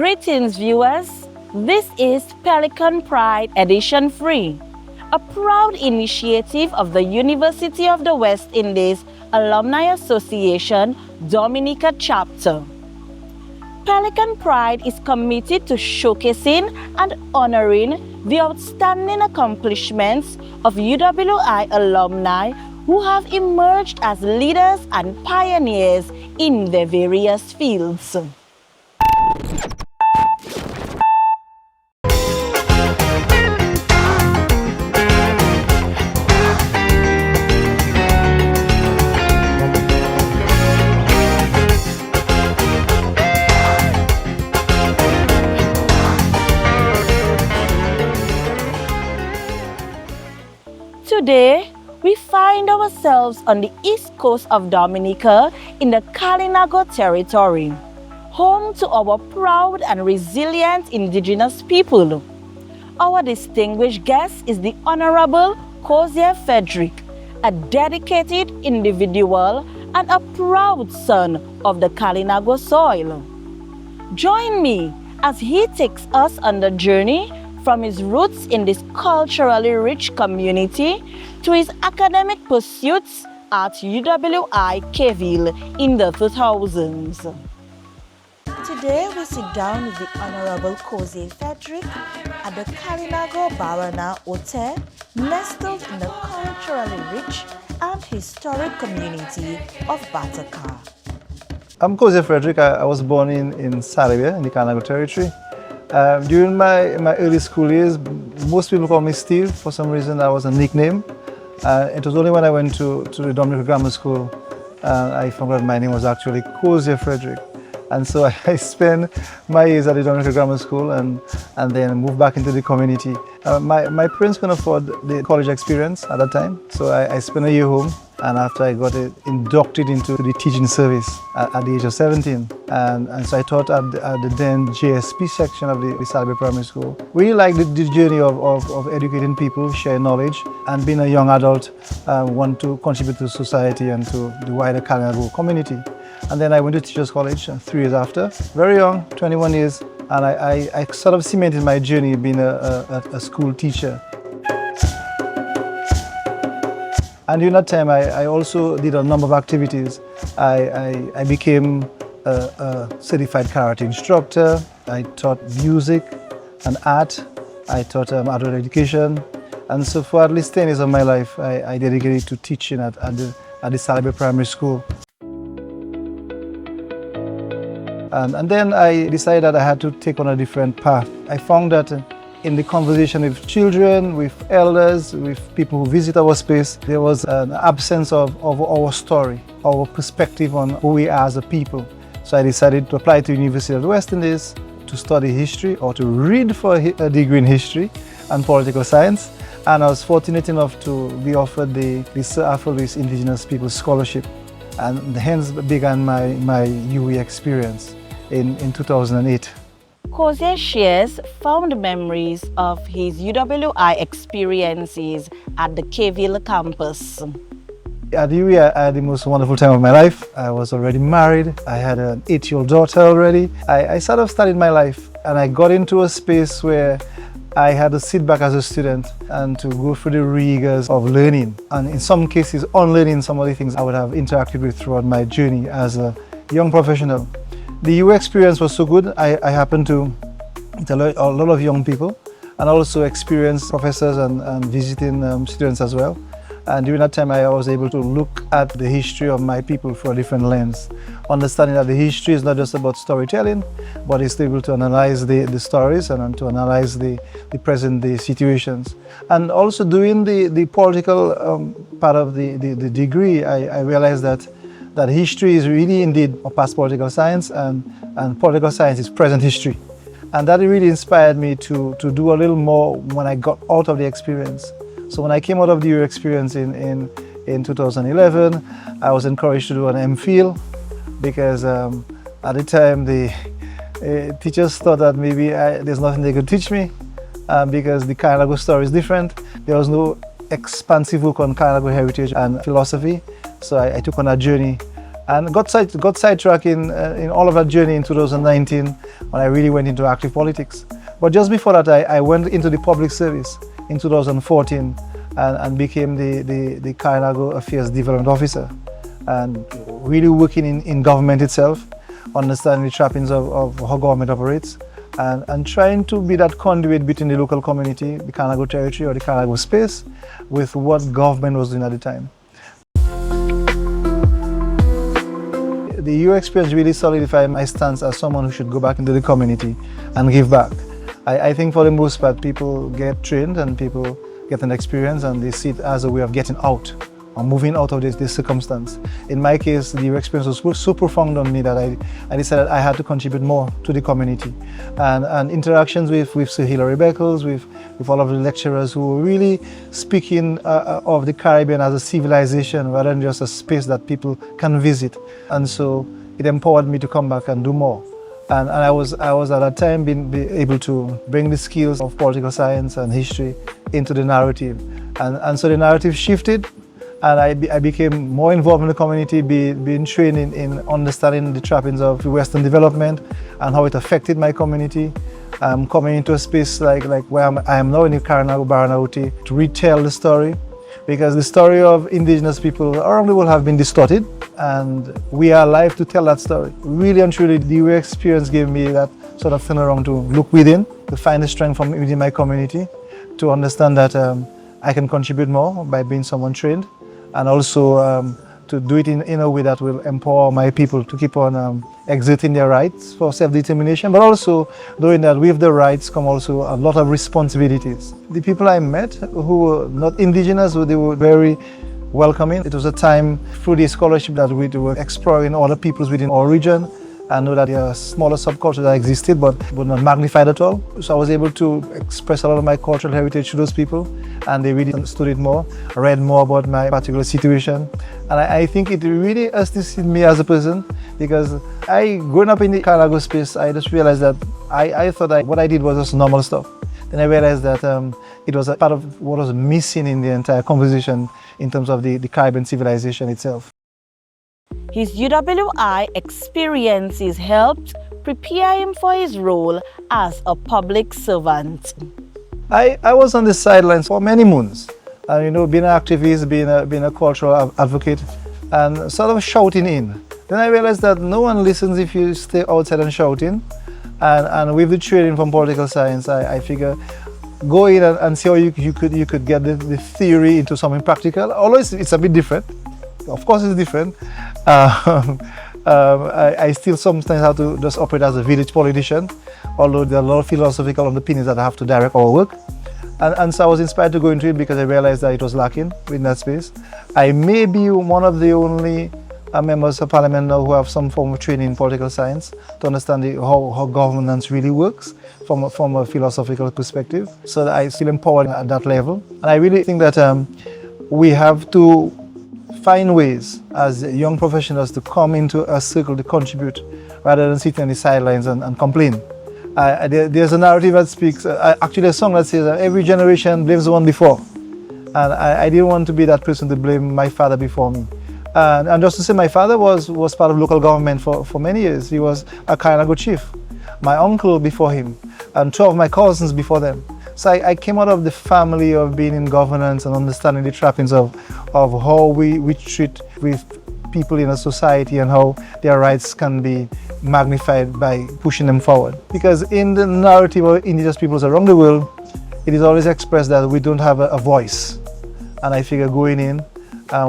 Greetings viewers, this is Pelican Pride Edition 3, a proud initiative of the University of the West Indies Alumni Association Dominica chapter. Pelican Pride is committed to showcasing and honoring the outstanding accomplishments of UWI alumni who have emerged as leaders and pioneers in their various fields. Today, we find ourselves on the east coast of Dominica in the Kalinago Territory, home to our proud and resilient indigenous people. Our distinguished guest is the Honorable Cozier Frederick, a dedicated individual and a proud son of the Kalinago soil. Join me as he takes us on the journey from his roots in this culturally rich community to his academic pursuits at UWI Keville in the 2000s. Today we sit down with the Honorable Cozier Frederick at the Kalinago Barana Hotel, nestled in the culturally rich and historic community of Bataka. I'm Cozier Frederick. I was born in Sarabia in the Kalinago Territory. During my early school years, most people call me Steve. For some reason, that was a nickname. It was only when I went to the Dominica Grammar School I found out my name was actually Cozier Frederick. And so I spent my years at the Dominica Grammar School and then moved back into the community. My parents couldn't afford the college experience at that time, so I spent a year home. And after I got inducted into the teaching service at the age of 17. And so I taught at the then JSP section of the Salbe Primary School. Really liked the journey of educating people, sharing knowledge, and being a young adult, want to contribute to society and to the wider Kalinago community. And then I went to Teachers College 3 years after, very young, 21 years, and I sort of cemented my journey being a school teacher. And during that time, I also did a number of activities. I became a certified karate instructor. I taught music and art. I taught adult education. And so for at least 10 years of my life, I dedicated to teaching at the Salbe Primary School. And then I decided that I had to take on a different path. I found that in the conversation with children, with elders, with people who visit our space, there was an absence of our story, our perspective on who we are as a people. So I decided to apply to the University of the West Indies to study history or to read for a degree in history and political science. And I was fortunate enough to be offered the Sir Arthur Lewis Indigenous Peoples Scholarship. And hence began my UE experience in 2008. Cozier shares fond memories of his UWI experiences at the Keville campus. At UE, I had the most wonderful time of my life. I was already married. I had an 8-year-old daughter already. I sort of started my life, and I got into a space where I had to sit back as a student and to go through the rigors of learning, and in some cases unlearning some of the things I would have interacted with throughout my journey as a young professional. The UE experience was so good. I happened to a lot of young people and also experienced professors and visiting students as well. And during that time, I was able to look at the history of my people through a different lens, understanding that the history is not just about storytelling, but it's able to analyze the stories and to analyze the present-day situations. And also doing the political part of the degree, I realized that history is really indeed a past political science, and political science is present history. And that really inspired me to do a little more when I got out of the experience. So when I came out of the UE experience in 2011, I was encouraged to do an MPhil because at the time the teachers thought that maybe there's nothing they could teach me because the Kalinago story is different. There was no expansive work on Kalinago heritage and philosophy. So I took on a journey And got sidetracked in all of that journey in 2019 when I really went into active politics. But just before that, I went into the public service in 2014 and became the Kalinago Affairs Development Officer, and really working in government itself, understanding the trappings of how government operates, and trying to be that conduit between the local community, the Kalinago Territory or the Kalinago space, with what government was doing at the time. The EU experience really solidified my stance as someone who should go back into the community and give back. I think for the most part, people get trained and people get an experience and they see it as a way of getting out or moving out of this circumstance. In my case, the EU experience was so profound on me that I decided I had to contribute more to the community. And interactions with Sir Hilary Beckles, with all of the lecturers who were really speaking of the Caribbean as a civilization rather than just a space that people can visit. And so it empowered me to come back and do more. And I was at that time being able to bring the skills of political science and history into the narrative. And so the narrative shifted, and I became more involved in the community, being trained in understanding the trappings of Western development and how it affected my community. Coming into a space like where I am now in the Kalinago Baranaouti to retell the story, because the story of indigenous people around the world have been distorted, and we are alive to tell that story. Really and truly, the way experience gave me that sort of turnaround to look within, to find the strength from within my community, to understand that I can contribute more by being someone trained, and also to do it in a way that will empower my people to keep on exerting their rights for self-determination, but also knowing that with the rights come also a lot of responsibilities. The people I met who were not indigenous, they were very welcoming. It was a time through the scholarship that we were exploring other peoples within our region. I know that there are smaller subcultures that existed but were not magnified at all. So I was able to express a lot of my cultural heritage to those people, and they really understood it more, read more about my particular situation. And I think it really assisted me as a person, because growing up in the Kalinago space, I just realized that I thought that what I did was just normal stuff. Then I realized that it was a part of what was missing in the entire conversation in terms of the Caribbean civilization itself. His UWI experiences helped prepare him for his role as a public servant. I was on the sidelines for many moons, being an activist, being a cultural advocate, and sort of shouting in. Then I realized that no one listens if you stay outside and shouting. And with the training from political science, I figure go in and see how you could get the theory into something practical. Although it's a bit different. Of course it's different. I still sometimes have to just operate as a village politician, although there are a lot of philosophical underpinnings that I have to direct our work. And so I was inspired to go into it because I realized that it was lacking in that space. I may be one of the only members of parliament now who have some form of training in political science to understand how governance really works from a philosophical perspective. So that I feel empowered at that level. And I really think that we have to find ways as young professionals to come into a circle to contribute rather than sitting on the sidelines and complain. There's a narrative that speaks, actually a song that says that every generation blames the one before. And I didn't want to be that person to blame my father before me. And just to say, my father was part of local government for many years. He was a Kalinago chief. My uncle before him, and 2 of my cousins before them. So I came out of the family of being in governance and understanding the trappings of how we treat with people in a society and how their rights can be magnified by pushing them forward. Because in the narrative of indigenous peoples around the world, it is always expressed that we don't have a voice. And I figure going in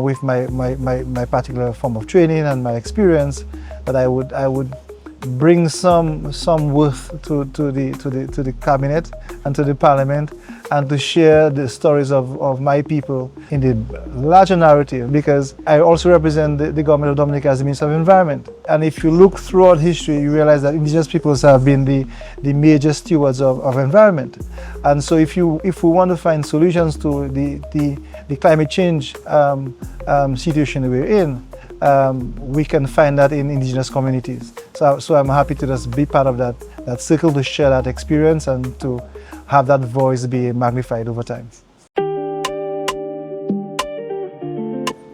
with my particular form of training and my experience, that I would bring some worth to the cabinet and to the parliament, and to share the stories of my people in the larger narrative, because I also represent the government of Dominica as the Minister of Environment. And if you look throughout history, you realize that indigenous peoples have been the major stewards of environment. And so if we want to find solutions to the climate change situation we're in, we can find that in indigenous communities. So I'm happy to just be part of that circle, to share that experience and to have that voice be magnified over time.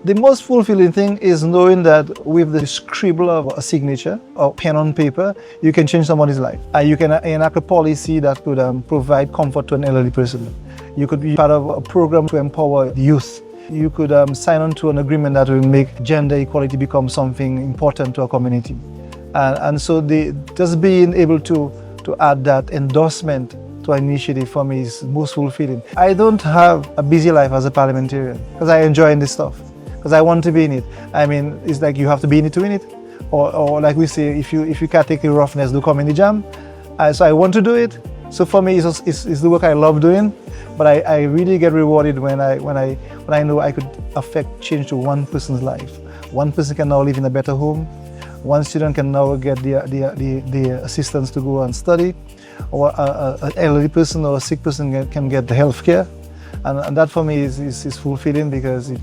The most fulfilling thing is knowing that with the scribble of a signature or pen on paper, you can change somebody's life. You can enact a policy that could provide comfort to an elderly person. You could be part of a program to empower youth. You could sign on to an agreement that will make gender equality become something important to our community. And so just being able to add that endorsement to an initiative for me is most fulfilling. I don't have a busy life as a parliamentarian because I enjoy this stuff, because I want to be in it. I mean, it's like you have to be in it to win it. Or like we say, if you can't take the roughness, do come in the jam. So I want to do it. So for me, it's the work I love doing, but I really get rewarded when I know I could affect change to one person's life. One person can now live in a better home. One student can now get the assistance to go and study, or an elderly person or a sick person can get the health care. And that for me is fulfilling, because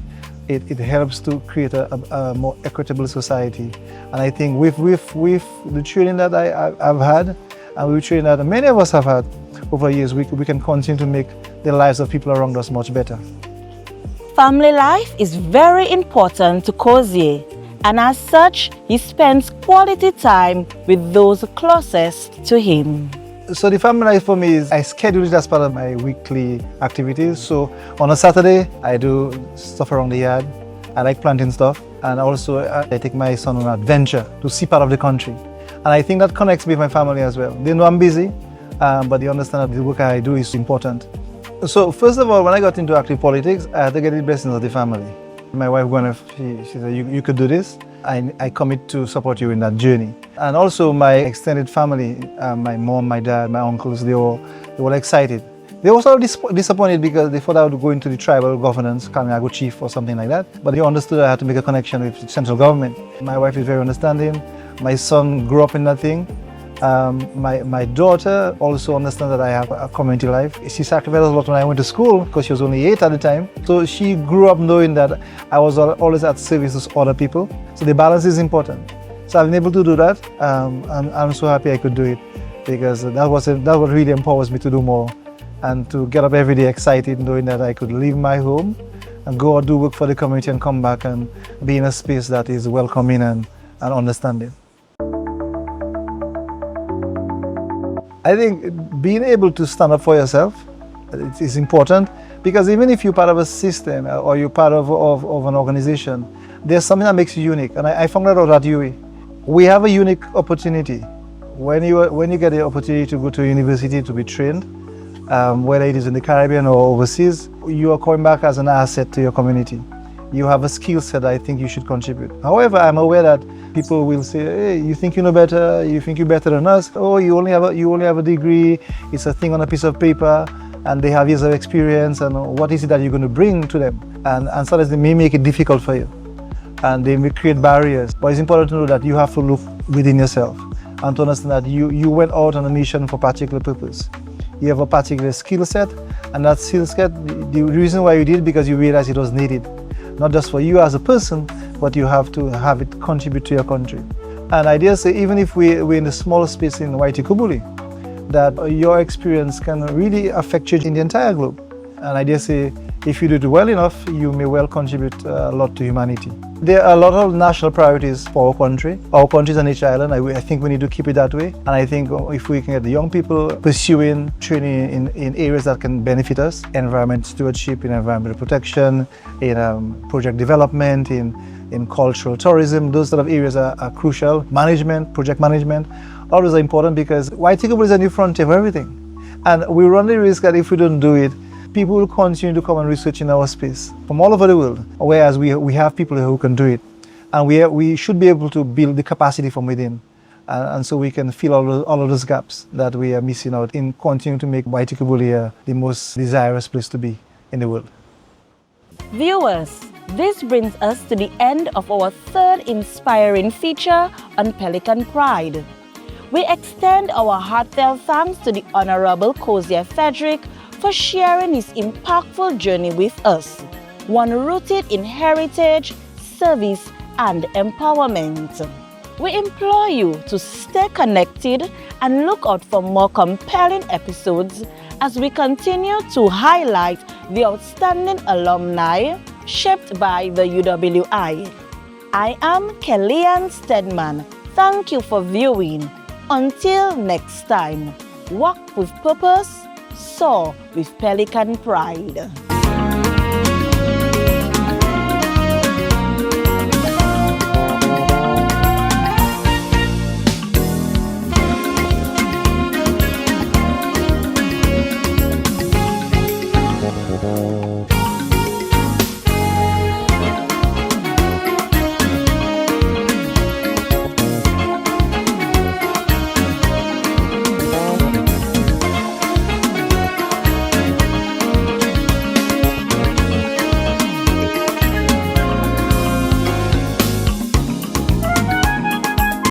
it helps to create a more equitable society. And I think with the training that I've had, and with training that many of us have had over years, we can continue to make the lives of people around us much better. Family life is very important to Cozier, and as such, he spends quality time with those closest to him. So the family life for me is, I schedule it as part of my weekly activities. So on a Saturday, I do stuff around the yard. I like planting stuff. And also I take my son on an adventure to see part of the country. And I think that connects me with my family as well. They know I'm busy, but they understand that the work I do is important. So first of all, when I got into active politics, I had to get the blessings of the family. My wife, Gwyneth, she said, you could do this. I commit to support you in that journey. And also my extended family, my mom, my dad, my uncles, they were excited. They were also disappointed because they thought I would go into the tribal governance, Kalinago chief or something like that. But they understood I had to make a connection with the central government. My wife is very understanding. My son grew up in that thing. My daughter also understands that I have a community life. She sacrificed a lot when I went to school because she was only 8 at the time. So she grew up knowing that I was always at service to other people. So the balance is important. So I've been able to do that, and I'm so happy I could do it, because that what really empowers me to do more and to get up every day excited knowing that I could leave my home and go and do work for the community and come back and be in a space that is welcoming and understanding. I think being able to stand up for yourself is important, because even if you're part of a system or you're part of an organization, there's something that makes you unique. And I found that out at UWI. We have a unique opportunity. When you get the opportunity to go to university to be trained, whether it is in the Caribbean or overseas, you are coming back as an asset to your community. You have a skill set I think you should contribute. However, I'm aware that people will say, hey, you think you know better, you think you're better than us, oh, you only have a degree, it's a thing on a piece of paper, and they have years of experience, and what is it that you're going to bring to them? And sometimes they may make it difficult for you, and they may create barriers. But it's important to know that you have to look within yourself and to understand that you went out on a mission for a particular purpose. You have a particular skill set, and that skill set, the reason why you did it because you realized it was needed. Not just for you as a person, but you have to have it contribute to your country. And I dare say, even if we're in a small space in Waitikubuli, that your experience can really affect change in the entire globe. And I dare say, if you do it well enough, you may well contribute a lot to humanity. There are a lot of national priorities for our country. Our country is a nature island. I think we need to keep it that way. And I think if we can get the young people pursuing training in areas that can benefit us, environment stewardship, in environmental protection, in project development, in cultural tourism, those sort of areas are crucial. Management, project management, all those are important, because Waitikubuli is a new frontier for everything. And we run the risk that if we don't do it, people will continue to come and research in our space from all over the world, whereas we have people who can do it. And we should be able to build the capacity from within. And so we can fill all of those gaps that we are missing out in continuing to make Waitikubuli the most desirous place to be in the world. Viewers, this brings us to the end of our third inspiring feature on Pelican Pride. We extend our heartfelt thanks to the Honorable Cozier Frederick for sharing his impactful journey with us, one rooted in heritage, service, and empowerment. We implore you to stay connected and look out for more compelling episodes as we continue to highlight the outstanding alumni, shaped by the UWI. I am Kellyanne Stedman. Thank you for viewing. Until next time, walk with purpose, soar with Pelican pride.